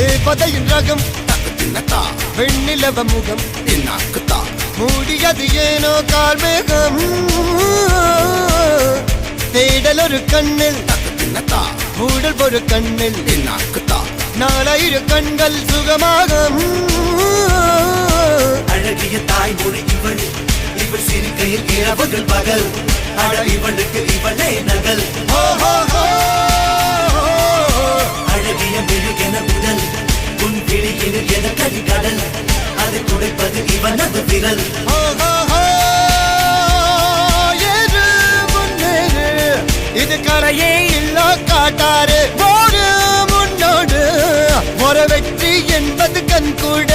தேவதையின் ரகம் வெண்ணிலவ முகம் மூடியது ஏனோ கார்மேகம் தேடல் ஒரு கண்ணில் மூடல் ஒரு கண்ணில் நாலாயிரம் கண்கள் சுகமாக அழகிய தாய்மொழி இவள் இவள் சிரிக்கையில் இரவுகள் பகல் அழ இவளுக்கு இவளே நகல் அழகிய மெழுகென உடல் உன் கிளியில் என கடி கடல் அது துடைப்பது இவனது விரல் இது கரையே இல்ல காட்டாரு ஒரு முன்னோடு ஒரு வெற்றி என்பது கண் கூட